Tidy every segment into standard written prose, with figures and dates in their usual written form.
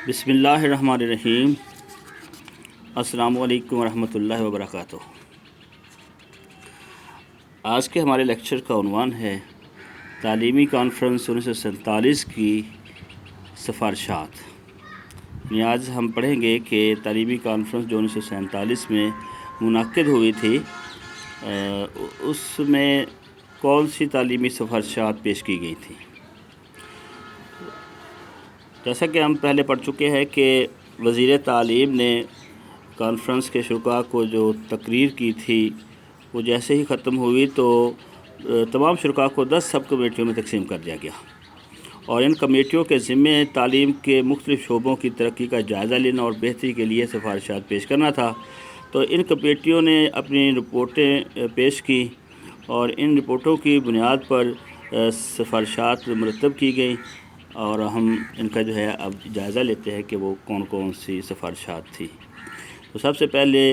بسم اللہ الرحمن الرحیم۔ السلام علیکم ورحمۃ اللہ وبرکاتہ۔ آج کے ہمارے لیکچر کا عنوان ہے تعلیمی کانفرنس 1947 کی سفارشات۔ یعنی آج ہم پڑھیں گے کہ تعلیمی کانفرنس جو 1947 میں منعقد ہوئی تھی اس میں کون سی تعلیمی سفارشات پیش کی گئی تھیں۔ جیسا کہ ہم پہلے پڑھ چکے ہیں کہ وزیر تعلیم نے کانفرنس کے شرکاء کو جو تقریر کی تھی وہ جیسے ہی ختم ہوئی تو تمام شرکاء کو 10 سب کمیٹیوں میں تقسیم کر دیا گیا اور ان کمیٹیوں کے ذمے تعلیم کے مختلف شعبوں کی ترقی کا جائزہ لینا اور بہتری کے لیے سفارشات پیش کرنا تھا۔ تو ان کمیٹیوں نے اپنی رپورٹیں پیش کی اور ان رپورٹوں کی بنیاد پر سفارشات مرتب کی گئیں اور ہم ان کا جو ہے اب جائزہ لیتے ہیں کہ وہ کون کون سی سفارشات تھی۔ تو سب سے پہلے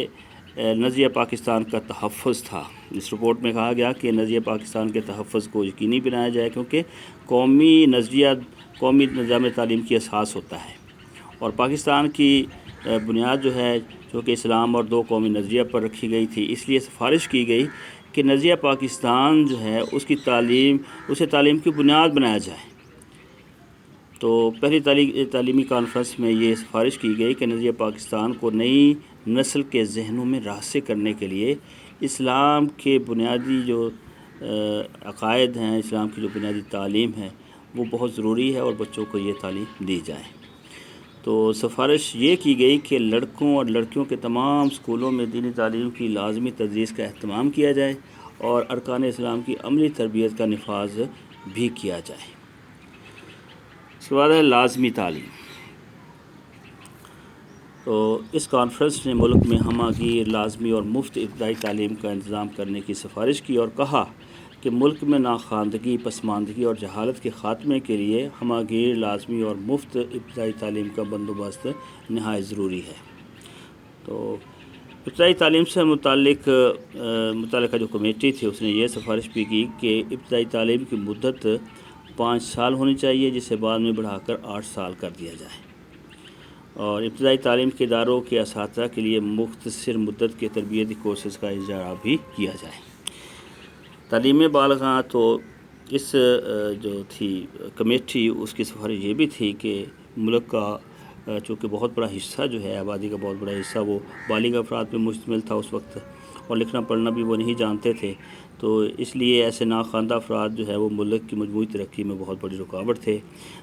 نظریہ پاکستان کا تحفظ تھا۔ اس رپورٹ میں کہا گیا کہ نظریہ پاکستان کے تحفظ کو یقینی بنایا جائے کیونکہ قومی نظریہ قومی نظام تعلیم کی اساس ہوتا ہے اور پاکستان کی بنیاد جو ہے جو کہ اسلام اور دو قومی نظریہ پر رکھی گئی تھی، اس لیے سفارش کی گئی کہ نظریہ پاکستان جو ہے اسے تعلیم کی بنیاد بنایا جائے۔ تو پہلی تعلیمی کانفرنس میں یہ سفارش کی گئی کہ نظریہ پاکستان کو نئی نسل کے ذہنوں میں راسخ کرنے کے لیے اسلام کے بنیادی جو عقائد ہیں، اسلام کی جو بنیادی تعلیم ہے وہ بہت ضروری ہے اور بچوں کو یہ تعلیم دی جائے۔ تو سفارش یہ کی گئی کہ لڑکوں اور لڑکیوں کے تمام اسکولوں میں دینی تعلیم کی لازمی تدریس کا اہتمام کیا جائے اور ارکان اسلام کی عملی تربیت کا نفاذ بھی کیا جائے۔ اس کے بعد ہے لازمی تعلیم۔ تو اس کانفرنس نے ملک میں ہمہ گیر لازمی اور مفت ابتدائی تعلیم کا انتظام کرنے کی سفارش کی اور کہا کہ ملک میں ناخواندگی، پسماندگی اور جہالت کے خاتمے کے لیے ہمہ گیر لازمی اور مفت ابتدائی تعلیم کا بندوبست نہایت ضروری ہے۔ تو ابتدائی تعلیم سے متعلقہ جو کمیٹی تھی اس نے یہ سفارش بھی کی کہ ابتدائی تعلیم کی مدت 5 سال ہونی چاہیے جسے بعد میں بڑھا کر 8 سال کر دیا جائے اور ابتدائی تعلیم کے اداروں کے اساتذہ کے لیے مختصر مدت کے تربیتی کورسز کا اجرا بھی کیا جائے۔ تعلیم بالغاں تو اس جو تھی کمیٹی اس کی سفارش یہ بھی تھی کہ ملک کا چونکہ بہت بڑا حصہ جو ہے آبادی کا بہت بڑا حصہ وہ بالغ افراد پہ مشتمل تھا اس وقت اور لکھنا پڑھنا بھی وہ نہیں جانتے تھے، تو اس لیے ایسے ناخواندہ افراد جو ہے وہ ملک کی مجموعی ترقی میں بہت بڑی رکاوٹ تھے۔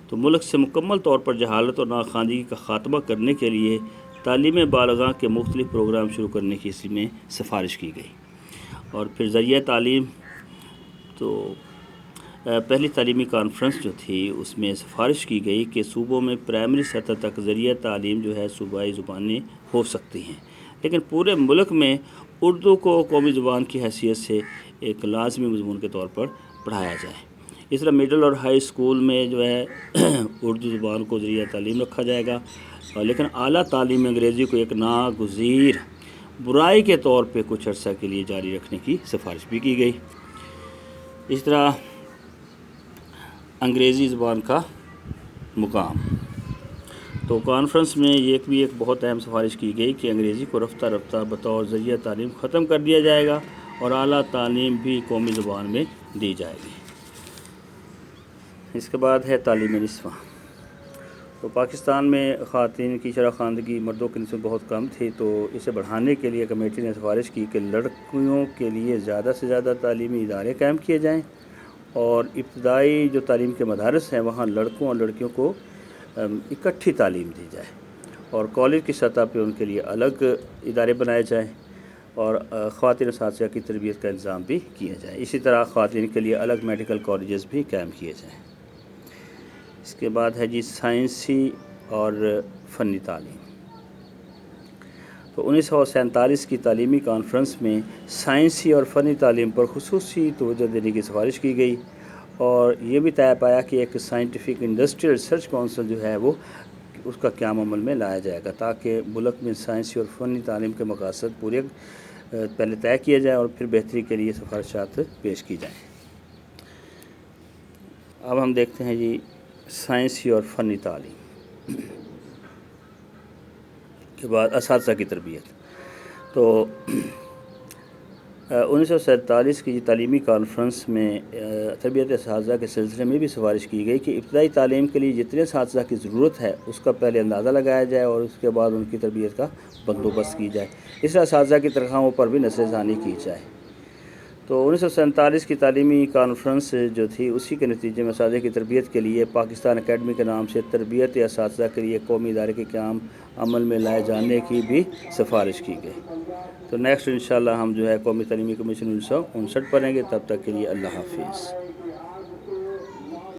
تو ملک سے مکمل طور پر جہالت اور ناخواندگی کا خاتمہ کرنے کے لیے تعلیم بالغاں کے مختلف پروگرام شروع کرنے کی اس میں سفارش کی گئی۔ اور پھر ذریعہ تعلیم، تو پہلی تعلیمی کانفرنس جو تھی اس میں سفارش کی گئی کہ صوبوں میں پرائمری سطح تک ذریعہ تعلیم جو ہے صوبائی زبانیں ہو سکتی ہیں لیکن پورے ملک میں اردو کو قومی زبان کی حیثیت سے ایک لازمی مضمون کے طور پر پڑھایا جائے۔ اس طرح مڈل اور ہائی اسکول میں جو ہے اردو زبان کو ذریعہ تعلیم رکھا جائے گا لیکن اعلیٰ تعلیم میں انگریزی کو ایک ناگزیر برائی کے طور پہ کچھ عرصہ کے لیے جاری رکھنے کی سفارش بھی کی گئی۔ اس طرح انگریزی زبان کا مقام، تو کانفرنس میں ایک بہت اہم سفارش کی گئی کہ انگریزی کو رفتہ رفتہ بطور ذریعہ تعلیم ختم کر دیا جائے گا اور اعلیٰ تعلیم بھی قومی زبان میں دی جائے گی۔ اس کے بعد ہے تعلیم نسواں۔ تو پاکستان میں خواتین کی شرح خواندگی مردوں کی نسبت بہت کم تھی، تو اسے بڑھانے کے لیے کمیٹی نے سفارش کی کہ لڑکیوں کے لیے زیادہ سے زیادہ تعلیمی ادارے قائم کیے جائیں اور ابتدائی جو تعلیم کے مدارس ہیں وہاں لڑکوں اور لڑکیوں کو اکٹھی تعلیم دی جائے اور کالج کی سطح پہ ان کے لیے الگ ادارے بنائے جائیں اور خواتین اساتذہ کی تربیت کا انتظام بھی کیا جائے۔ اسی طرح خواتین کے لیے الگ میڈیکل کالجز بھی قائم کیے جائیں۔ اس کے بعد ہے جی سائنسی اور فنی تعلیم۔ تو 1947 کی تعلیمی کانفرنس میں سائنسی اور فنی تعلیم پر خصوصی توجہ دینے کی سفارش کی گئی اور یہ بھی طے پایا کہ ایک سائنٹیفک انڈسٹریل ریسرچ کونسل جو ہے وہ اس کا قیام عمل میں لایا جائے گا تاکہ ملک میں سائنسی اور فنی تعلیم کے مقاصد پورے پہلے طے کیا جائے اور پھر بہتری کے لیے سفارشات پیش کی جائیں۔ اب ہم دیکھتے ہیں جی سائنسی اور فنی تعلیم۔ کے بعد اساتذہ کی تربیت۔ تو 1947 کی تعلیمی کانفرنس میں تربیت اساتذہ کے سلسلے میں بھی سفارش کی گئی کہ ابتدائی تعلیم کے لیے جتنے اساتذہ کی ضرورت ہے اس کا پہلے اندازہ لگایا جائے اور اس کے بعد ان کی تربیت کا بندوبست کی جائے۔ اس طرح اساتذہ کی تنخواہوں پر بھی نظر ثانی کی جائے۔ تو 1947 کی تعلیمی کانفرنس جو تھی اسی کے نتیجے میں اساتذہ کی تربیت کے لیے پاکستان اکیڈمی کے نام سے تربیت اساتذہ کے لیے قومی ادارے کے قیام عمل میں لائے جانے کی بھی سفارش کی گئی۔ تو نیکسٹ انشاءاللہ ہم جو ہے قومی تعلیمی کمیشن 1959 پڑھیں گے۔ تب تک کے لیے اللہ حافظ۔